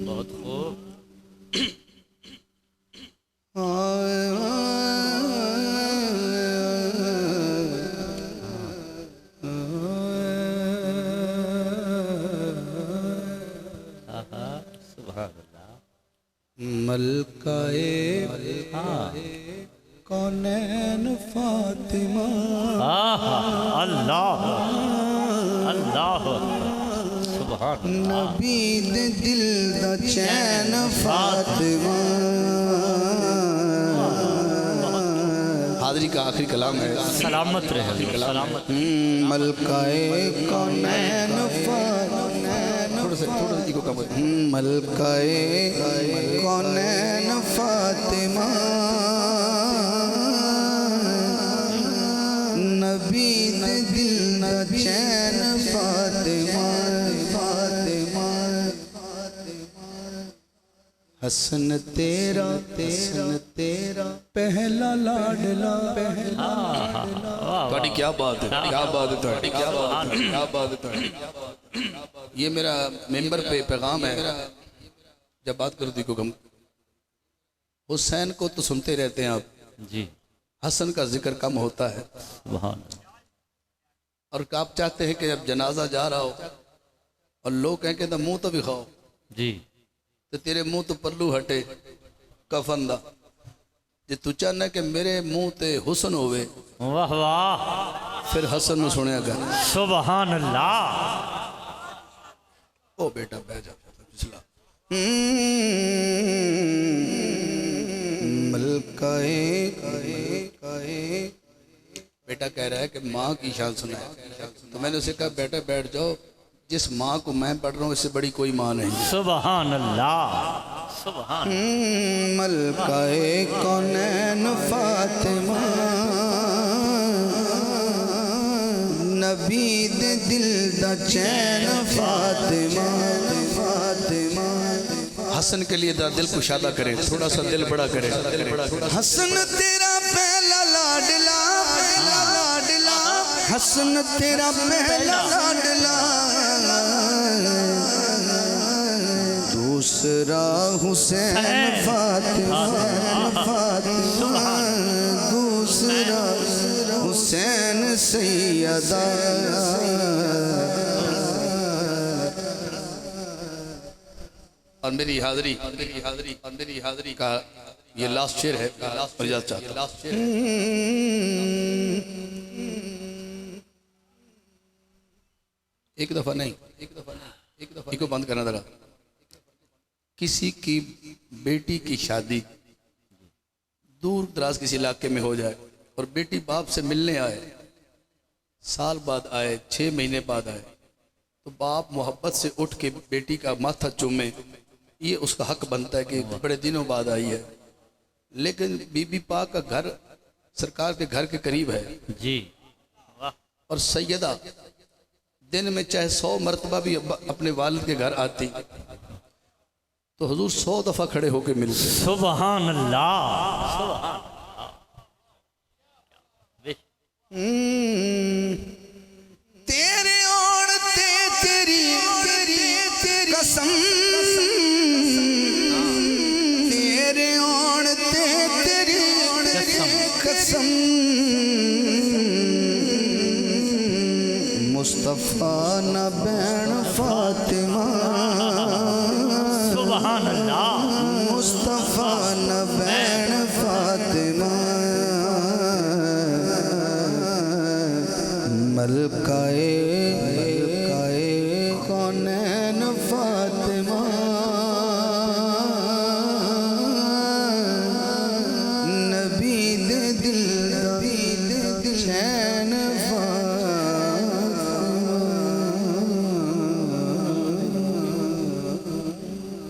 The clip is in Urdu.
بہت خوب. سبحان اللہ. ملکہ کونین فاطمہ اللہ اللہ سبحان اللہ. نبی دے دل دا چین فاطمہ. حاضری کا آخری کلام ہے. سلامت رہے. سلامت. ملکہ کونین فاطمہ. ملکہ کونین فاطمہ نبی دے دل دا چین فاطمہ. حسن تیرا پہلا لاڈلا. تھوڑی کیا بات ہے، کیا بات ہے، تھوڑی کیا بات ہے، کیا بات ہے تھوڑی. یہ میرا ممبر پہ پیغام ہے. جب بات کرو دیکھو ہم حسین کو تو سنتے رہتے ہیں آپ جی. حسن کا ذکر کم ہوتا ہے. سبحان اللہ. اور آپ چاہتے ہیں کہ جب جنازہ جا رہا ہو اور لوگ کہیں کہ منہ تو بھی کھاؤ جی. تو تیرے منہ تو پلو ہٹے کفن دا. جی تو چاہنا کہ میرے منہ تے حسن ہوئے واہ واہ. پھر حسن نو سنیا کر. سبحان اللہ. او بیٹا بہ جا بسلا. ملکہ بیٹا کہہ رہا ہے کہ ماں کی شان سنا ہے. تو میں نے اسے کہا بیٹا بیٹھ جاؤ، جس ماں کو میں پڑھ رہا ہوں اس سے بڑی کوئی ماں نہیں. سبحان اللہ. سبحان. ملکہ کونین فاطمہ نبی دے دل دا چین فاطمہ. حسن کے لیے دل کشادہ کریں، تھوڑا سا دل بڑا کریں. حسن تیرا پہلا لاڈلا. حسن تیرا پہلا لاڈلا. دوسرا حسین فاطمہ. دوسرا حسین سیدہ. اور میری حاضری کا یہ لاسٹ شعر ہے. اجازت چاہتا ہوں. ایک دفعہ نہیں، ایک کو بند کرنا ذرا. کسی کی بیٹی کی شادی دور دراز کسی علاقے میں ہو جائے اور بیٹی باپ سے ملنے آئے، سال بعد آئے، 6 مہینے بعد آئے، تو باپ محبت سے اٹھ کے بیٹی کا ماتھا چومے. یہ اس کا حق بنتا ہے کہ بڑے دنوں بعد آئی ہے. لیکن بی بی پاک کا گھر سرکار کے گھر کے قریب ہے جی. اور سیدہ دن میں چاہے 100 مرتبہ بھی اپنے والد کے گھر آتی تو حضور 100 دفعہ کھڑے ہو کے ملتے. سبحان اللہ. سبحان. تیرے اور تیری قسم. تیرے اور تیری قسم. مصطفیٰ نہ بین فاطمہ. سبحان اللہ. مصطفیٰ نہ بین فاطمہ. ملکہ کونین فاطمہ نبی دے دل